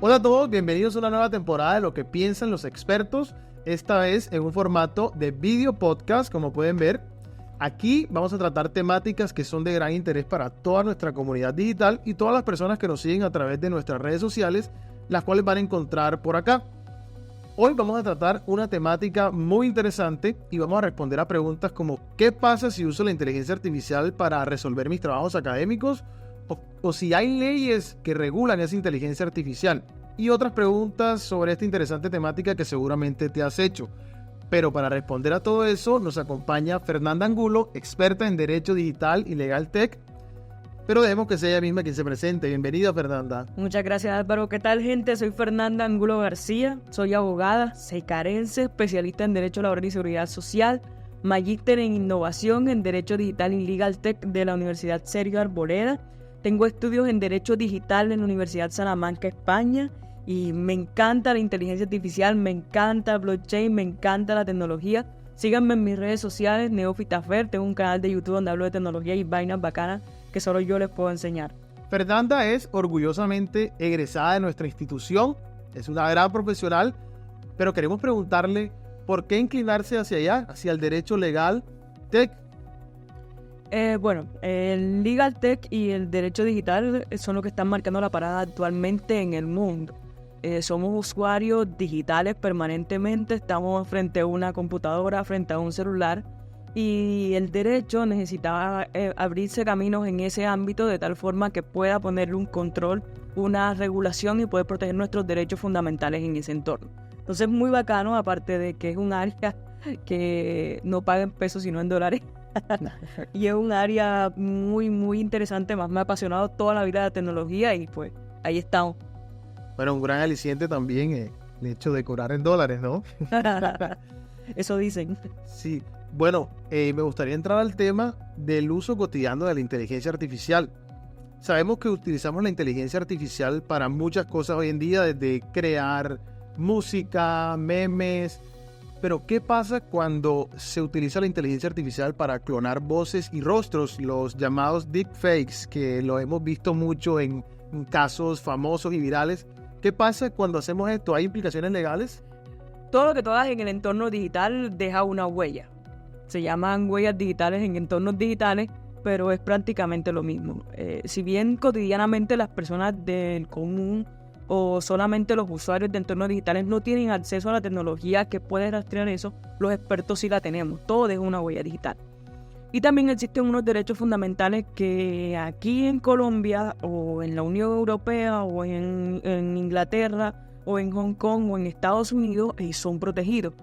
Hola a todos, bienvenidos a una nueva temporada de Lo que piensan los expertos, esta vez en un formato de video podcast, como pueden ver. Aquí vamos a tratar temáticas que son de gran interés para toda nuestra comunidad digital y todas las personas que nos siguen a través de nuestras redes sociales, las cuales van a encontrar por acá. Hoy vamos a tratar una temática muy interesante y vamos a responder a preguntas como ¿qué pasa si uso la inteligencia artificial para resolver mis trabajos académicos? O si hay leyes que regulan esa inteligencia artificial y otras preguntas sobre esta interesante temática que seguramente te has hecho. Pero para responder a todo eso nos acompaña Fernanda Angulo, experta en Derecho Digital y Legal Tech. Pero dejemos que sea ella misma quien se presente. Bienvenida, Fernanda. Muchas gracias, Álvaro. ¿Qué tal, gente? Soy Fernanda Angulo García, soy abogada, secarense, especialista en Derecho Laboral y Seguridad Social, magíster en Innovación en Derecho Digital y Legal Tech de la Universidad Sergio Arboleda. Tengo estudios en Derecho Digital en la Universidad Salamanca, España, y me encanta la inteligencia artificial, me encanta el blockchain, me encanta la tecnología. Síganme en mis redes sociales, Neofitafer, tengo un canal de YouTube donde hablo de tecnología y vainas bacanas que solo yo les puedo enseñar. Fernanda es orgullosamente egresada de nuestra institución, es una gran profesional, pero queremos preguntarle por qué inclinarse hacia allá, hacia el derecho legal tech. El Legal Tech y el Derecho Digital son los que están marcando la parada actualmente en el mundo. Somos usuarios digitales permanentemente, estamos frente a una computadora, frente a un celular, y el derecho necesitaba abrirse caminos en ese ámbito de tal forma que pueda ponerle un control, una regulación y poder proteger nuestros derechos fundamentales en ese entorno. Entonces es muy bacano, aparte de que es un área que no paga en pesos sino en dólares. Y es un área muy, muy interesante, más me ha apasionado toda la vida la tecnología y pues ahí estamos. Bueno, un gran aliciente también el hecho de cobrar en dólares, ¿no? Eso dicen. Sí, bueno, me gustaría entrar al tema del uso cotidiano de la inteligencia artificial. Sabemos que utilizamos la inteligencia artificial para muchas cosas hoy en día, desde crear música, memes. Pero, ¿qué pasa cuando se utiliza la inteligencia artificial para clonar voces y rostros, los llamados deepfakes, que lo hemos visto mucho en casos famosos y virales? ¿Qué pasa cuando hacemos esto? ¿Hay implicaciones legales? Todo lo que tú hagas en el entorno digital deja una huella. Se llaman huellas digitales en entornos digitales, pero es prácticamente lo mismo. Si bien cotidianamente las personas del común o solamente los usuarios de entornos digitales no tienen acceso a la tecnología que puede rastrear eso, los expertos sí la tenemos. Todo deja una huella digital. Y también existen unos derechos fundamentales que aquí en Colombia o en la Unión Europea o en Inglaterra o en Hong Kong o en Estados Unidos son protegidos.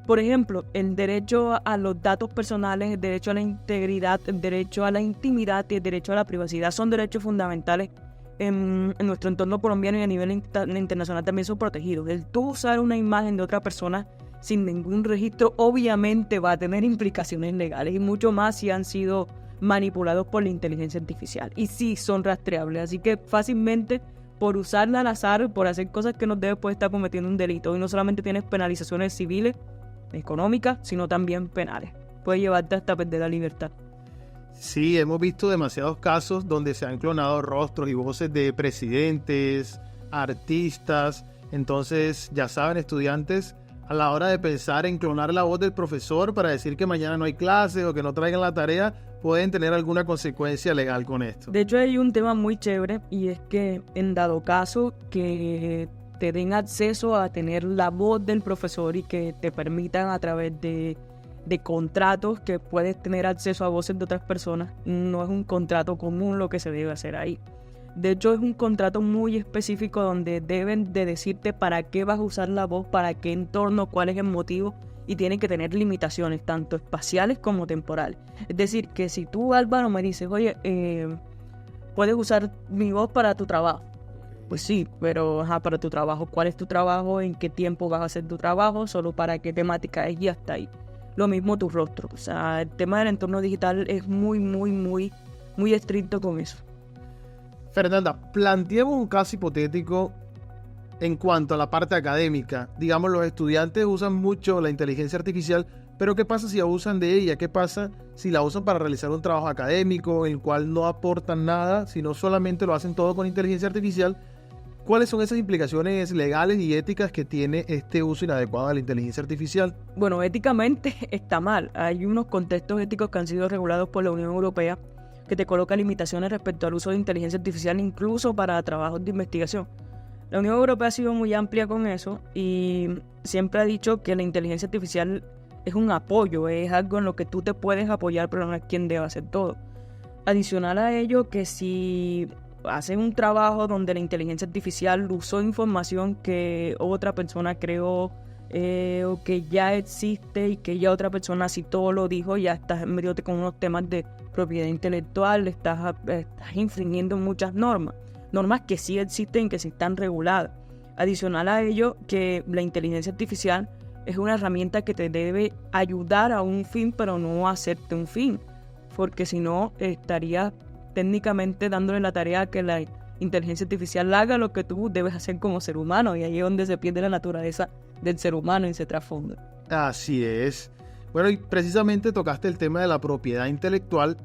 Por ejemplo, el derecho a los datos personales, el derecho a la integridad, el derecho a la intimidad y el derecho a la privacidad son derechos fundamentales en nuestro entorno colombiano y a nivel internacional también son protegidos. El tú usar una imagen de otra persona sin ningún registro obviamente va a tener implicaciones legales y mucho más si han sido manipulados por la inteligencia artificial. Y sí son rastreables, así que fácilmente por usarla al azar, por hacer cosas que no debes, puede estar cometiendo un delito. Y no solamente tienes penalizaciones civiles, económicas, sino también penales. Puede llevarte hasta perder la libertad. Sí, hemos visto demasiados casos donde se han clonado rostros y voces de presidentes, artistas. Entonces, ya saben, estudiantes, a la hora de pensar en clonar la voz del profesor para decir que mañana no hay clase o que no traigan la tarea, pueden tener alguna consecuencia legal con esto. De hecho, hay un tema muy chévere y es que en dado caso que te den acceso a tener la voz del profesor y que te permitan a través de contratos que puedes tener acceso a voces de otras personas, no es un contrato común lo que se debe hacer ahí. De hecho, es un contrato muy específico donde deben de decirte para qué vas a usar la voz, para qué entorno, cuál es el motivo, y tienen que tener limitaciones, tanto espaciales como temporales. Es decir, que si tú, Álvaro, me dices, oye, puedes usar mi voz para tu trabajo. Pues sí, pero para tu trabajo, ¿cuál es tu trabajo? ¿En qué tiempo vas a hacer tu trabajo? ¿Solo para qué temática es? Y hasta ahí. Lo mismo tu rostro. O sea, el tema del entorno digital es muy, muy, muy, muy estricto con eso. Fernanda, planteemos un caso hipotético en cuanto a la parte académica. Digamos, los estudiantes usan mucho la inteligencia artificial, pero ¿qué pasa si abusan de ella? ¿Qué pasa si la usan para realizar un trabajo académico en el cual no aportan nada, sino solamente lo hacen todo con inteligencia artificial? ¿cuáles son esas implicaciones legales y éticas que tiene este uso inadecuado de la inteligencia artificial? Bueno, éticamente está mal. Hay unos contextos éticos que han sido regulados por la Unión Europea que te coloca limitaciones respecto al uso de inteligencia artificial, incluso para trabajos de investigación. La Unión Europea ha sido muy amplia con eso y siempre ha dicho que la inteligencia artificial es un apoyo, es algo en lo que tú te puedes apoyar, pero no es quien debe hacer todo. Adicional a ello, que si haces un trabajo donde la inteligencia artificial usó información que otra persona creó o que ya existe y que ya otra persona citó, lo dijo, ya estás metiéndote con unos temas de propiedad intelectual, estás infringiendo muchas normas que sí existen, que sí están reguladas. Adicional a ello, que la inteligencia artificial es una herramienta que te debe ayudar a un fin, pero no hacerte un fin, porque si no estarías técnicamente dándole la tarea a que la inteligencia artificial haga lo que tú debes hacer como ser humano, y ahí es donde se pierde la naturaleza del ser humano y se trasfonda. Así es. Bueno, y precisamente tocaste el tema de la propiedad intelectual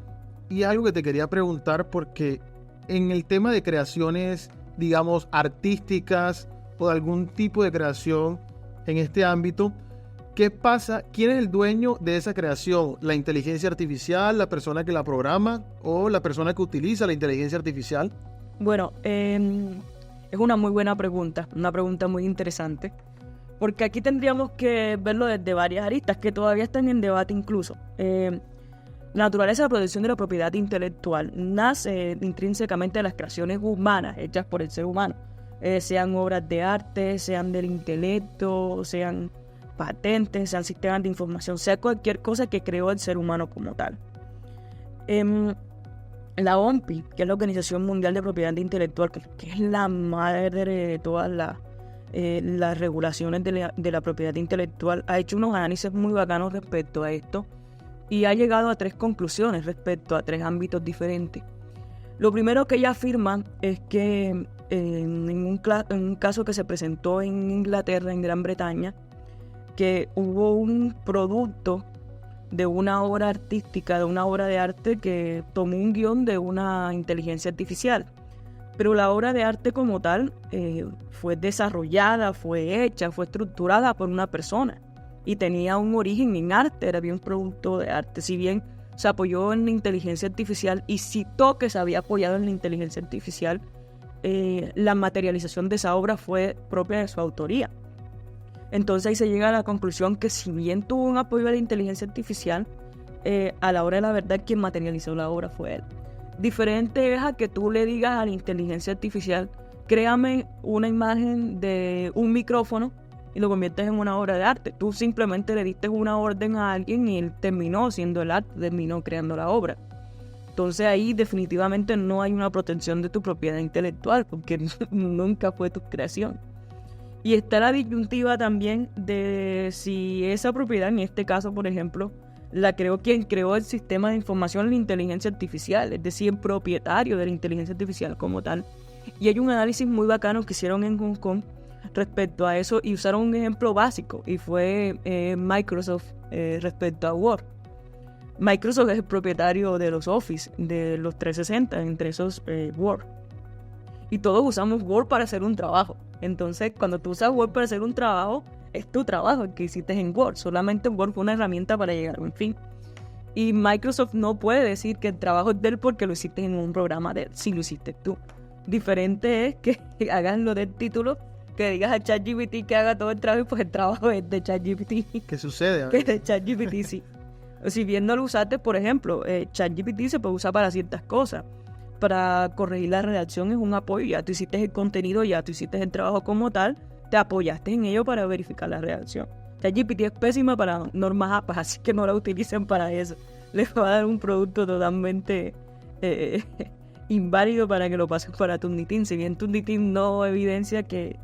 y algo que te quería preguntar, porque en el tema de creaciones, digamos, artísticas o de algún tipo de creación en este ámbito, ¿qué pasa? ¿Quién es el dueño de esa creación? ¿La inteligencia artificial, la persona que la programa o la persona que utiliza la inteligencia artificial? Bueno, es una muy buena pregunta, una pregunta muy interesante, porque aquí tendríamos que verlo desde varias aristas que todavía están en debate incluso. La naturaleza de la protección de la propiedad intelectual nace intrínsecamente de las creaciones humanas hechas por el ser humano, sean obras de arte, sean del intelecto, sean patentes, sean sistemas de información, sea cualquier cosa que creó el ser humano como tal. La OMPI, que es la Organización Mundial de Propiedad Intelectual, que es la madre de todas las regulaciones de la propiedad intelectual, ha hecho unos análisis muy bacanos respecto a esto y ha llegado a 3 conclusiones respecto a 3 ámbitos diferentes. Lo primero que ella afirma es que en un caso que se presentó en Inglaterra, en Gran Bretaña, que hubo un producto de una obra artística, de una obra de arte que tomó un guión de una inteligencia artificial. Pero la obra de arte como tal fue desarrollada, fue hecha, fue estructurada por una persona y tenía un origen en arte, era bien un producto de arte. Si bien se apoyó en la inteligencia artificial y citó que se había apoyado en la inteligencia artificial, la materialización de esa obra fue propia de su autoría. Entonces ahí se llega a la conclusión que si bien tuvo un apoyo de la inteligencia artificial, a la hora de la verdad quien materializó la obra fue él. Diferente es a que tú le digas a la inteligencia artificial, créame una imagen de un micrófono y lo conviertes en una obra de arte. Tú simplemente le diste una orden a alguien y él terminó siendo el arte, terminó creando la obra. Entonces ahí definitivamente no hay una protección de tu propiedad intelectual porque nunca fue tu creación. Y está la disyuntiva también de si esa propiedad, en este caso por ejemplo, la creó quien creó el sistema de información, la inteligencia artificial, es decir, el propietario de la inteligencia artificial como tal. Y hay un análisis muy bacano que hicieron en Hong Kong respecto a eso y usaron un ejemplo básico y fue Microsoft respecto a Word. Microsoft es el propietario de los Office, de los 360, entre esos Word. Y todos usamos Word para hacer un trabajo. Entonces, cuando tú usas Word para hacer un trabajo, es tu trabajo el que hiciste en Word. Solamente Word fue una herramienta para llegar a un fin. Y Microsoft no puede decir que el trabajo es de él porque lo hiciste en un programa de él, si lo hiciste tú. Diferente es que hagas lo del título, que digas a ChatGPT que haga todo el trabajo, pues el trabajo es de ChatGPT. ¿Qué sucede? Que es de ChatGPT, sí. Si bien no lo usaste, por ejemplo, ChatGPT se puede usar para ciertas cosas. Para corregir la redacción es un apoyo, ya tú hiciste el contenido, ya tú hiciste el trabajo como tal, te apoyaste en ello para verificar la redacción. ChatGPT es pésima para normas APA, así que no la utilicen para eso. Les va a dar un producto totalmente inválido para que lo pases para Turnitin. Si bien Turnitin no evidencia que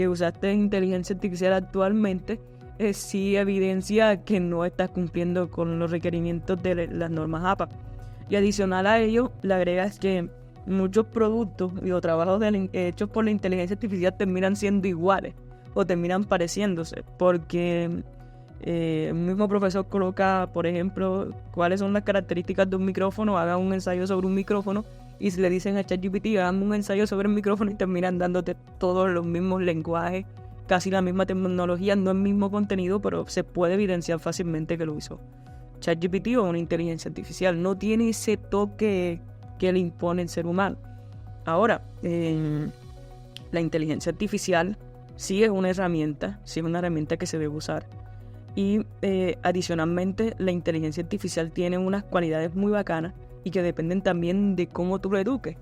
usaste inteligencia artificial actualmente, sí evidencia que no estás cumpliendo con los requerimientos de las normas APA. Y adicional a ello, le agregas que muchos productos o trabajos hechos por la inteligencia artificial terminan siendo iguales o terminan pareciéndose, porque el mismo profesor coloca, por ejemplo, cuáles son las características de un micrófono, haga un ensayo sobre un micrófono y si le dicen a ChatGPT, dame un ensayo sobre el micrófono y terminan dándote todos los mismos lenguajes, casi la misma tecnología, no el mismo contenido, pero se puede evidenciar fácilmente que lo hizo ChatGPT o una inteligencia artificial. No tiene ese toque que le impone el ser humano. Ahora, la inteligencia artificial sí es una herramienta que se debe usar. Y adicionalmente, la inteligencia artificial tiene unas cualidades muy bacanas y que dependen también de cómo tú lo eduques.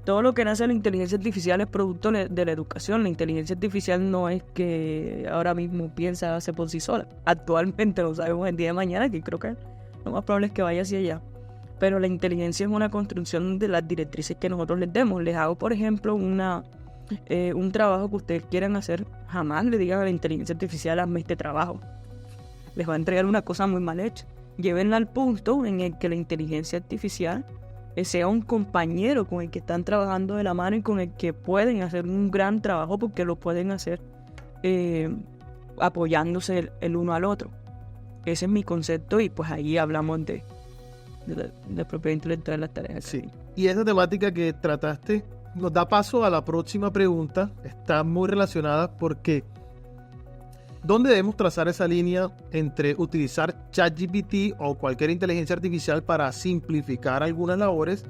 Todo lo que nace de la inteligencia artificial es producto de la educación. La inteligencia artificial no es que ahora mismo piensa, hace por sí sola. Actualmente lo sabemos el día de mañana, que creo que lo más probable es que vaya hacia allá. Pero la inteligencia es una construcción de las directrices que nosotros les demos. Les hago, por ejemplo, un trabajo que ustedes quieran hacer. Jamás le digan a la inteligencia artificial, hazme este trabajo. Les va a entregar una cosa muy mal hecha. Llévenla al punto en el que la inteligencia artificial sea un compañero con el que están trabajando de la mano y con el que pueden hacer un gran trabajo, porque lo pueden hacer apoyándose el uno al otro. Ese es mi concepto, y pues ahí hablamos de propiedad intelectual de las tareas. Sí. Y esa temática que trataste nos da paso a la próxima pregunta. Está muy relacionada porque ¿dónde debemos trazar esa línea entre utilizar ChatGPT o cualquier inteligencia artificial para simplificar algunas labores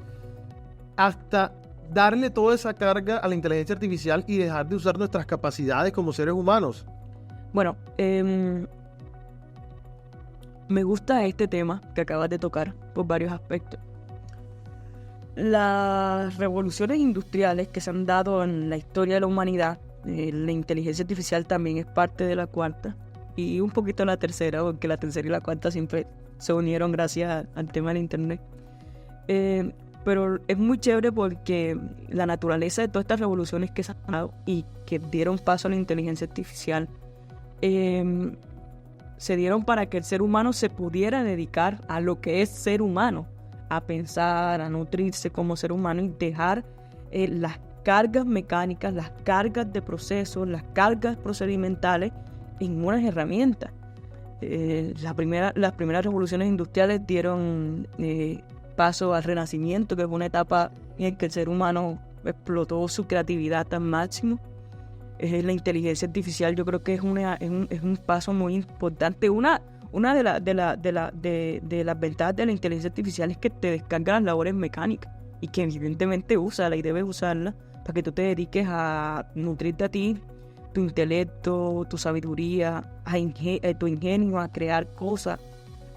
hasta darle toda esa carga a la inteligencia artificial y dejar de usar nuestras capacidades como seres humanos? Bueno, me gusta este tema que acabas de tocar por varios aspectos. Las revoluciones industriales que se han dado en la historia de la humanidad, la inteligencia artificial también es parte de la cuarta y un poquito la tercera, porque la tercera y la cuarta siempre se unieron gracias al tema del internet. Pero es muy chévere porque la naturaleza de todas estas revoluciones que se han dado y que dieron paso a la inteligencia artificial se dieron para que el ser humano se pudiera dedicar a lo que es ser humano, a pensar, a nutrirse como ser humano y dejar las cargas mecánicas, las cargas de procesos, las cargas procedimentales en unas herramientas. Las primeras revoluciones industriales dieron paso al Renacimiento, que es una etapa en la que el ser humano explotó su creatividad al máximo. La inteligencia artificial, yo creo que es un paso muy importante. Una de las ventajas de la inteligencia artificial es que te descarga las labores mecánicas y que evidentemente úsala y debes usarla para que tú te dediques a nutrirte a ti, tu intelecto, tu sabiduría, tu ingenio, a crear cosas,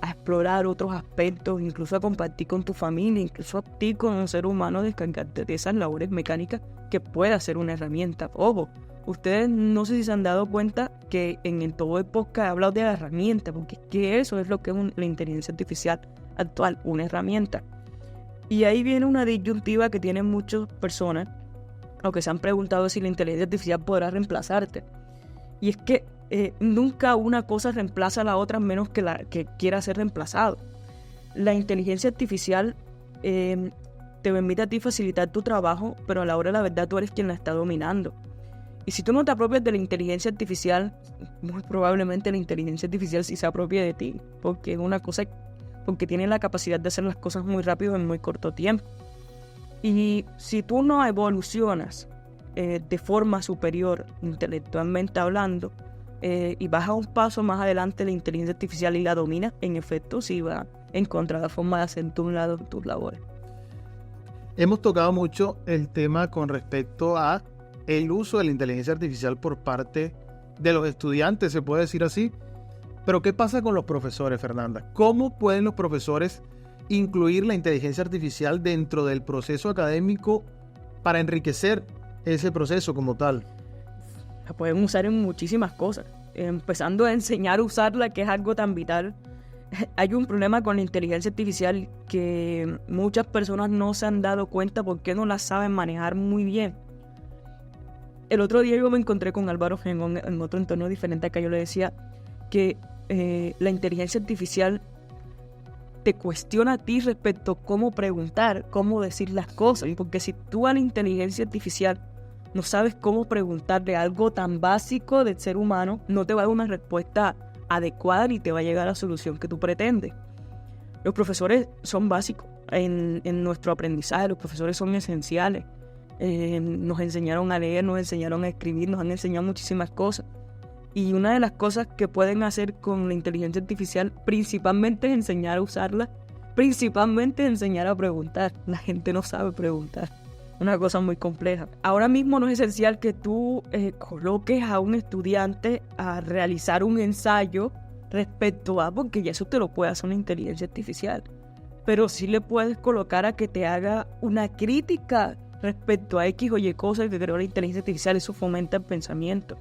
a explorar otros aspectos, incluso a compartir con tu familia, incluso a ti como ser humano, descargarte de esas labores mecánicas que pueda ser una herramienta. Ojo, ustedes no sé si se han dado cuenta que en todo el podcast he hablado de la herramienta, porque es que eso es lo que es la inteligencia artificial actual, una herramienta. Y ahí viene una disyuntiva que tienen muchas personas, o que se han preguntado si la inteligencia artificial podrá reemplazarte. Y es que nunca una cosa reemplaza a la otra, menos que la que quiera ser reemplazado. La inteligencia artificial te permite a ti facilitar tu trabajo, pero a la hora de la verdad tú eres quien la está dominando. Y si tú no te apropias de la inteligencia artificial, muy probablemente la inteligencia artificial sí se apropie de ti, porque es una cosa, porque tiene la capacidad de hacer las cosas muy rápido en muy corto tiempo. Y si tú no evolucionas de forma superior, intelectualmente hablando, y vas a un paso más adelante la inteligencia artificial y la domina, en efecto sí va a encontrar la forma de hacer tu lado tus labores. Hemos tocado mucho el tema con respecto a el uso de la inteligencia artificial por parte de los estudiantes, se puede decir así. Pero ¿qué pasa con los profesores, Fernanda? ¿Cómo pueden los profesores incluir la inteligencia artificial dentro del proceso académico para enriquecer ese proceso como tal? La pueden usar en muchísimas cosas, empezando a enseñar a usarla, que es algo tan vital. Hay un problema con la inteligencia artificial que muchas personas no se han dado cuenta porque no la saben manejar muy bien. El otro día yo me encontré con Álvaro Gengón en otro entorno diferente acá. Yo le decía que la inteligencia artificial te cuestiona a ti respecto a cómo preguntar, cómo decir las cosas. Porque si tú a la inteligencia artificial no sabes cómo preguntarle algo tan básico del ser humano, no te va a dar una respuesta adecuada ni te va a llegar a la solución que tú pretendes. Los profesores son básicos. en nuestro aprendizaje. Los profesores son esenciales. Nos enseñaron a leer, nos enseñaron a escribir, nos han enseñado muchísimas cosas. Y una de las cosas que pueden hacer con la inteligencia artificial principalmente es enseñar a usarla, principalmente enseñar a preguntar. La gente no sabe preguntar. Una cosa muy compleja. Ahora mismo no es esencial que tú coloques a un estudiante a realizar un ensayo respecto a, porque ya eso te lo puede hacer una inteligencia artificial. Pero sí le puedes colocar a que te haga una crítica respecto a X o Y cosas que creó la inteligencia artificial. Eso fomenta el pensamiento.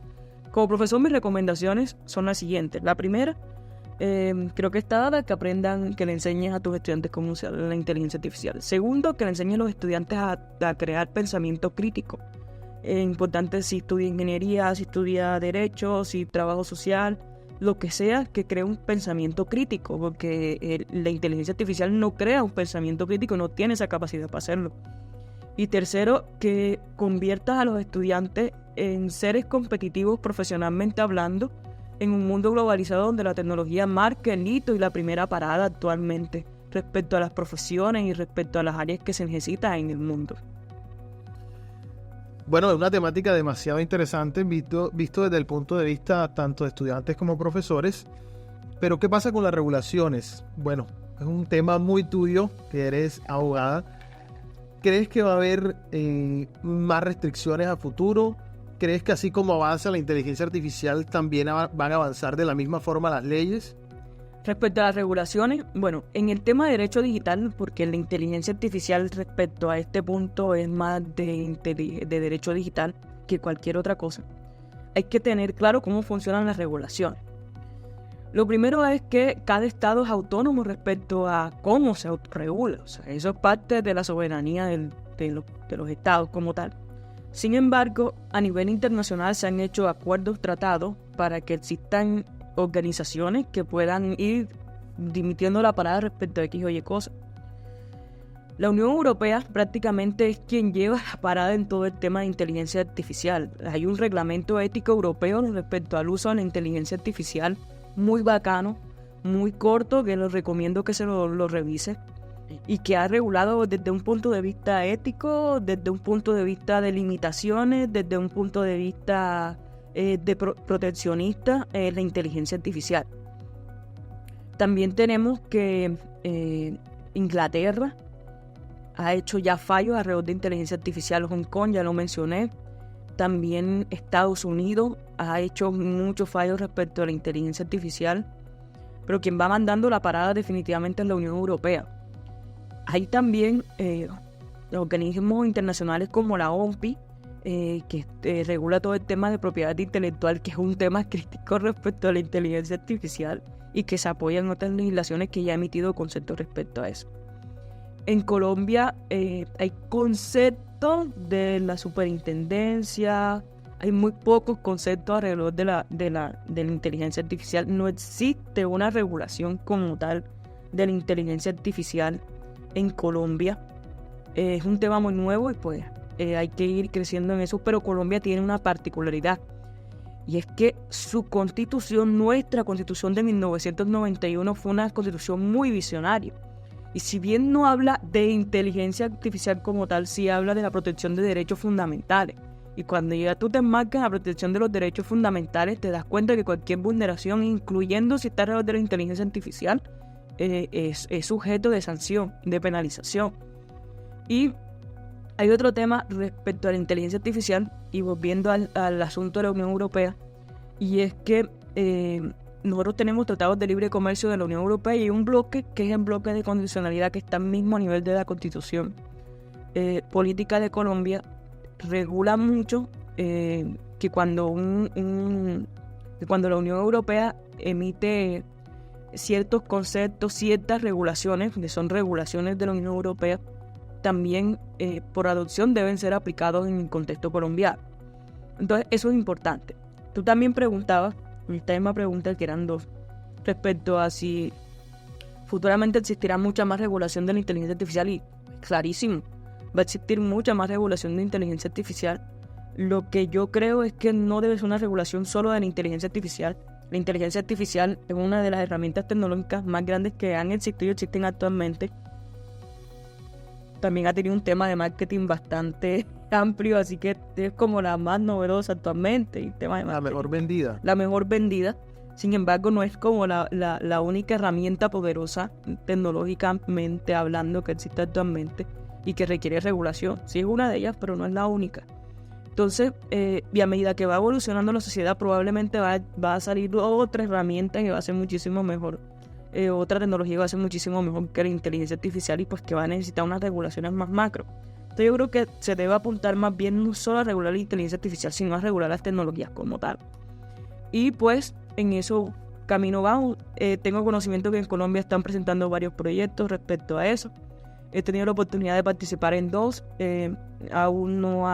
Como profesor, mis recomendaciones son las siguientes. La primera, creo que está dada, que aprendan, que le enseñes a tus estudiantes cómo usar la inteligencia artificial. Segundo, que le enseñes a los estudiantes a crear pensamiento crítico. Es importante, si estudia ingeniería, si estudia derecho, si trabajo social, lo que sea, que cree un pensamiento crítico, porque la inteligencia artificial no crea un pensamiento crítico, no tiene esa capacidad para hacerlo. Y tercero, que conviertas a los estudiantes en seres competitivos profesionalmente hablando, en un mundo globalizado donde la tecnología marca el hito y la primera parada actualmente respecto a las profesiones y respecto a las áreas que se necesitan en el mundo. Bueno, es una temática demasiado interesante visto desde el punto de vista tanto de estudiantes como profesores. Pero ¿qué pasa con las regulaciones? Bueno, es un tema muy tuyo, que eres abogada. ¿Crees que va a haber más restricciones a futuro? ¿Crees que así como avanza la inteligencia artificial también van a avanzar de la misma forma las leyes? Respecto a las regulaciones, bueno, en el tema de derecho digital, porque la inteligencia artificial respecto a este punto es más de derecho digital que cualquier otra cosa, hay que tener claro cómo funcionan las regulaciones. Lo primero es que cada estado es autónomo respecto a cómo se autorregula. O sea, eso es parte de la soberanía de los estados como tal. Sin embargo, a nivel internacional se han hecho acuerdos, tratados, para que existan organizaciones que puedan ir dimitiendo la parada respecto a X o Y cosas. La Unión Europea prácticamente es quien lleva la parada en todo el tema de inteligencia artificial. Hay un reglamento ético europeo respecto al uso de la inteligencia artificial muy bacano, muy corto, que les recomiendo que se lo revise, y que ha regulado desde un punto de vista ético, desde un punto de vista de limitaciones, desde un punto de vista proteccionista, la inteligencia artificial. También tenemos que Inglaterra ha hecho ya fallos alrededor de inteligencia artificial. Hong Kong, ya lo mencioné. También Estados Unidos ha hecho muchos fallos respecto a la inteligencia artificial, pero quien va mandando la parada definitivamente es la Unión Europea. Hay también organismos internacionales como la OMPI, que regula todo el tema de propiedad intelectual, que es un tema crítico respecto a la inteligencia artificial y que se apoya en otras legislaciones que ya ha emitido conceptos respecto a eso. En Colombia hay conceptos de la superintendencia, hay muy pocos conceptos alrededor de la inteligencia artificial. No existe una regulación como tal de la inteligencia artificial en Colombia. Es un tema muy nuevo y pues hay que ir creciendo en eso, pero Colombia tiene una particularidad, y es que su constitución, nuestra constitución de 1991, fue una constitución muy visionaria. Y si bien no habla de inteligencia artificial como tal, sí habla de la protección de derechos fundamentales. Y cuando ya tú te enmarcas en la protección de los derechos fundamentales, te das cuenta que cualquier vulneración, incluyendo si está alrededor de la inteligencia artificial, es sujeto de sanción, de penalización. Y hay otro tema respecto a la inteligencia artificial, y volviendo al asunto de la Unión Europea, y es que nosotros tenemos tratados de libre comercio de la Unión Europea y hay un bloque que es el bloque de condicionalidad que está al mismo nivel de la Constitución. Política de Colombia regula mucho que cuando la Unión Europea emite ciertos conceptos, ciertas regulaciones, que son regulaciones de la Unión Europea, también por adopción deben ser aplicados en el contexto colombiano. Entonces eso es importante. Tú también preguntabas, esta misma pregunta, que eran dos, respecto a si futuramente existirá mucha más regulación de la inteligencia artificial, y clarísimo, va a existir mucha más regulación de inteligencia artificial. Lo que yo creo es que no debe ser una regulación solo de la inteligencia artificial. La inteligencia artificial es una de las herramientas tecnológicas más grandes que han existido y existen actualmente, también ha tenido un tema de marketing bastante amplio, así que es como la más novedosa actualmente. Y tema de La mejor vendida. La mejor vendida. Sin embargo, no es como la única herramienta poderosa tecnológicamente hablando que existe actualmente y que requiere regulación. Sí es una de ellas, pero no es la única. Entonces, y a medida que va evolucionando la sociedad, probablemente va a salir otra herramienta que va a ser muchísimo mejor. Otra tecnología que va a ser muchísimo mejor que la inteligencia artificial y pues que va a necesitar unas regulaciones más macro. Entonces yo creo que se debe apuntar más bien no solo a regular la inteligencia artificial, sino a regular las tecnologías como tal. Y pues en eso camino vamos. Tengo conocimiento que en Colombia están presentando varios proyectos respecto a eso. He tenido la oportunidad de participar en 2. Aún no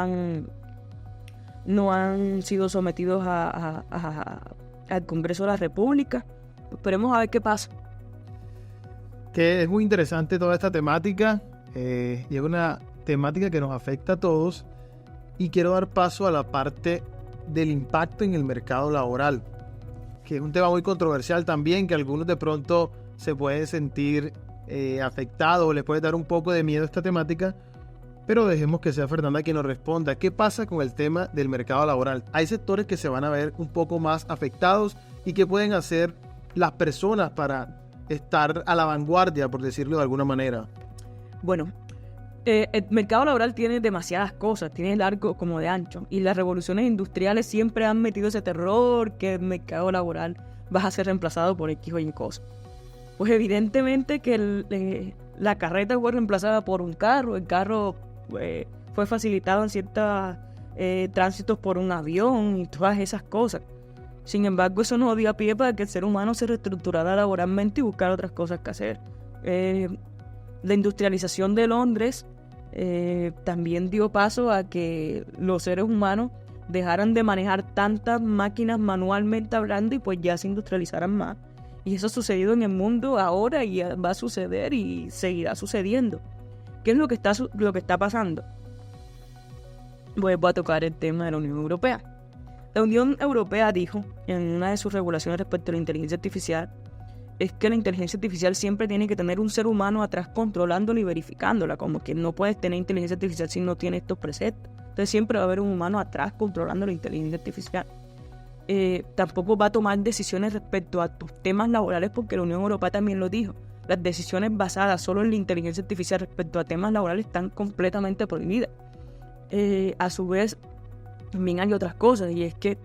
han sido sometidos al Congreso de la República. Esperemos a ver qué pasa. Que es muy interesante toda esta temática y es una temática que nos afecta a todos, y quiero dar paso a la parte del impacto en el mercado laboral, que es un tema muy controversial también, que algunos de pronto se pueden sentir afectados o les puede dar un poco de miedo esta temática, pero dejemos que sea Fernanda quien nos responda. ¿Qué pasa con el tema del mercado laboral? Hay sectores que se van a ver un poco más afectados, y qué pueden hacer las personas para estar a la vanguardia, por decirlo de alguna manera. Bueno, el mercado laboral tiene demasiadas cosas, tiene largo como de ancho, y las revoluciones industriales siempre han metido ese terror que el mercado laboral va a ser reemplazado por X o Y cosas. Pues evidentemente que la carreta fue reemplazada por un carro, el carro fue facilitado en ciertos tránsitos por un avión y todas esas cosas. Sin embargo, eso no dio pie para que el ser humano se reestructurara laboralmente y buscara otras cosas que hacer. La industrialización de Londres también dio paso a que los seres humanos dejaran de manejar tantas máquinas manualmente hablando y pues ya se industrializaran más. Y eso ha sucedido en el mundo ahora y va a suceder y seguirá sucediendo. ¿Qué es lo que está pasando? Pues voy a tocar el tema de la Unión Europea. La Unión Europea dijo en una de sus regulaciones respecto a la inteligencia artificial es que la inteligencia artificial siempre tiene que tener un ser humano atrás controlándola y verificándola, como que no puedes tener inteligencia artificial si no tienes estos preceptos. Entonces siempre va a haber un humano atrás controlando la inteligencia artificial. Tampoco va a tomar decisiones respecto a tus temas laborales, porque la Unión Europea también lo dijo. Las decisiones basadas solo en la inteligencia artificial respecto a temas laborales están completamente prohibidas. A su vez, también hay otras cosas, y es que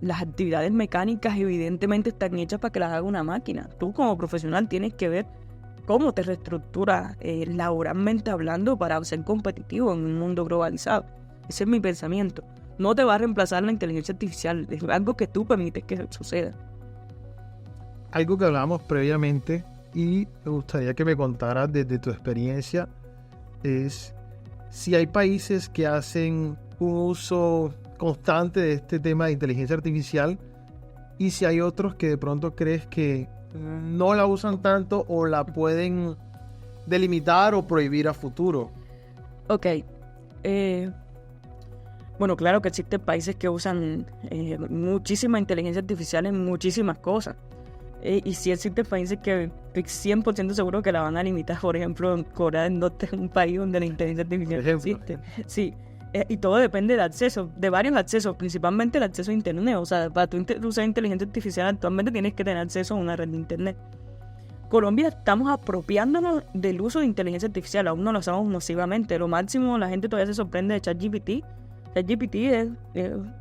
las actividades mecánicas evidentemente están hechas para que las haga una máquina. Tú como profesional tienes que ver cómo te reestructuras laboralmente hablando para ser competitivo en un mundo globalizado. Ese es mi pensamiento. No te va a reemplazar la inteligencia artificial, es algo que tú permites que suceda. Algo que hablábamos previamente y me gustaría que me contaras desde tu experiencia es si hay países que hacen un uso constante de este tema de inteligencia artificial, y si hay otros que de pronto crees que no la usan tanto o la pueden delimitar o prohibir a futuro. Ok. Bueno, claro que existen países que usan muchísima inteligencia artificial en muchísimas cosas. Y sí existen países que estoy 100% seguro que la van a limitar. Por ejemplo, Corea del Norte es un país donde la inteligencia artificial existe. Sí. Y todo depende del acceso, de varios accesos, principalmente el acceso a internet. O sea, para tú usar inteligencia artificial actualmente tienes que tener acceso a una red de internet. Colombia estamos apropiándonos del uso de inteligencia artificial, aún no lo usamos masivamente. Lo máximo, la gente todavía se sorprende de ChatGPT. ChatGPT es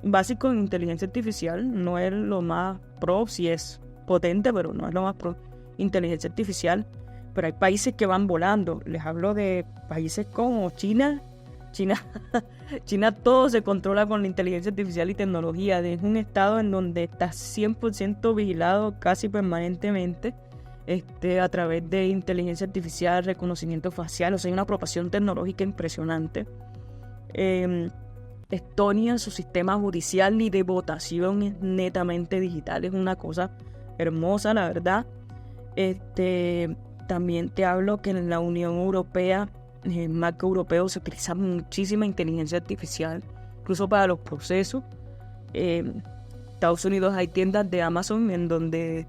básico en inteligencia artificial, no es lo más pro, sí es potente, pero no es lo más pro inteligencia artificial. Pero hay países que van volando. Les hablo de países como China. China todo se controla con la inteligencia artificial y tecnología. Es un estado en donde está 100% vigilado casi permanentemente a través de inteligencia artificial, reconocimiento facial. O sea, hay una apropiación tecnológica impresionante. Estonia, su sistema judicial y de votación es netamente digital. Es una cosa hermosa, la verdad. También te hablo que en la Unión Europea, en el marco europeo, se utiliza muchísima inteligencia artificial, incluso para los procesos. Estados Unidos hay tiendas de Amazon en donde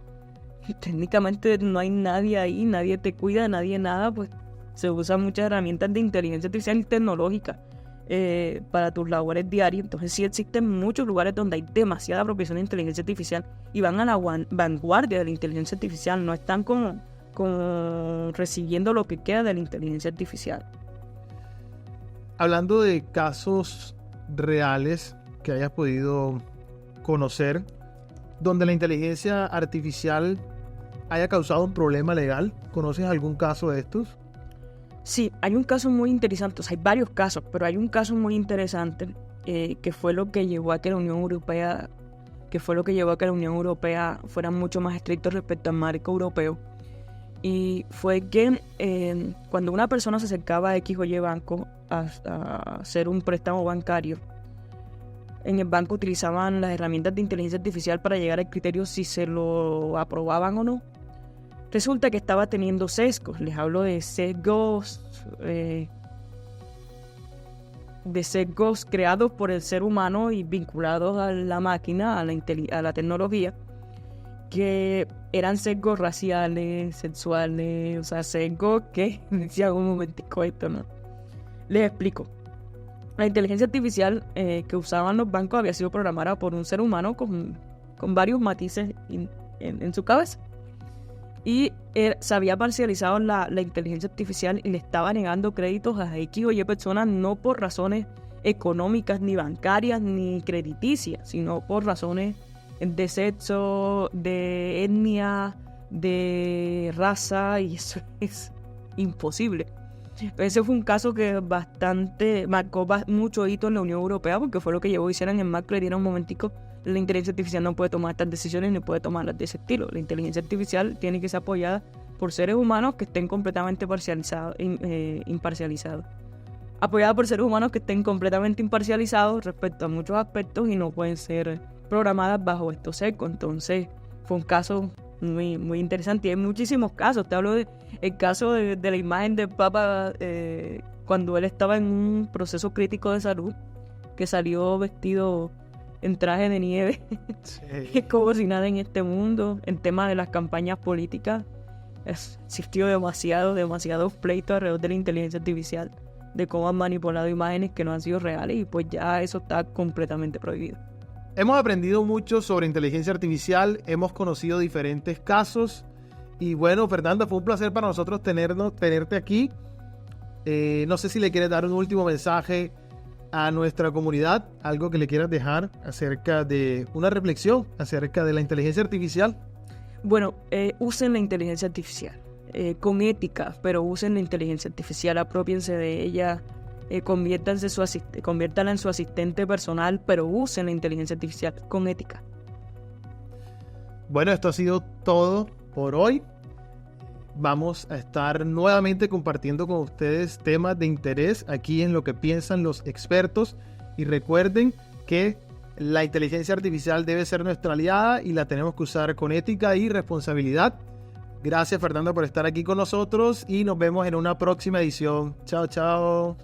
técnicamente no hay nadie ahí, nadie te cuida, nadie nada, pues se usan muchas herramientas de inteligencia artificial y tecnológica para tus labores diarias. Entonces sí existen muchos lugares donde hay demasiada apropiación de inteligencia artificial y van a la vanguardia de la inteligencia artificial, no están como recibiendo lo que queda de la inteligencia artificial. Hablando de casos reales que hayas podido conocer, donde la inteligencia artificial haya causado un problema legal, ¿conoces algún caso de estos? Sí, hay un caso muy interesante, o sea, hay varios casos, pero hay un caso muy interesante que fue lo que llevó a que la Unión Europea, fuera mucho más estricta respecto al marco europeo. Y fue que cuando una persona se acercaba a X o Y banco a hacer un préstamo bancario, en el banco utilizaban las herramientas de inteligencia artificial para llegar al criterio si se lo aprobaban o no. Resulta que estaba teniendo sesgos. Les hablo de sesgos creados por el ser humano y vinculados a la máquina, a la tecnología, que eran sesgos raciales, sexuales, o sea, sesgos que decía un momentico esto, ¿no? Les explico. La inteligencia artificial que usaban los bancos había sido programada por un ser humano con varios matices en su cabeza. Y se había parcializado la inteligencia artificial y le estaba negando créditos a X o Y personas, no por razones económicas, ni bancarias, ni crediticias, sino por razones de sexo, de etnia, de raza, y eso es imposible. Ese fue un caso que marcó mucho hito en la Unión Europea, porque fue lo que llevó a hicieran en macro y dieron un momentico. La inteligencia artificial no puede tomar estas decisiones ni puede tomarlas de ese estilo. La inteligencia artificial tiene que ser apoyada por seres humanos que estén completamente imparcializados. Apoyada por seres humanos que estén completamente imparcializados respecto a muchos aspectos y no pueden ser programadas bajo estos sesgos. Entonces fue un caso muy, muy interesante y hay muchísimos casos. Te hablo del caso de la imagen del Papa cuando él estaba en un proceso crítico de salud, que salió vestido en traje de nieve. Sí. Como si nada en este mundo. En tema de las campañas políticas existió demasiados pleitos alrededor de la inteligencia artificial, de cómo han manipulado imágenes que no han sido reales, y pues ya eso está completamente prohibido. Hemos aprendido mucho sobre inteligencia artificial, hemos conocido diferentes casos y bueno, Fernanda, fue un placer para nosotros tenerte aquí. No sé si le quieres dar un último mensaje a nuestra comunidad, algo que le quieras dejar acerca de una reflexión acerca de la inteligencia artificial. Bueno, usen la inteligencia artificial con ética, pero usen la inteligencia artificial, apropiense de ella, conviértanla en su asistente personal, pero usen la inteligencia artificial con ética. Bueno, esto ha sido todo por hoy. Vamos a estar nuevamente compartiendo con ustedes temas de interés aquí en Lo que piensan los expertos. Y recuerden que la inteligencia artificial debe ser nuestra aliada y la tenemos que usar con ética y responsabilidad. Gracias, Fernanda, por estar aquí con nosotros y nos vemos en una próxima edición. Chao, chao.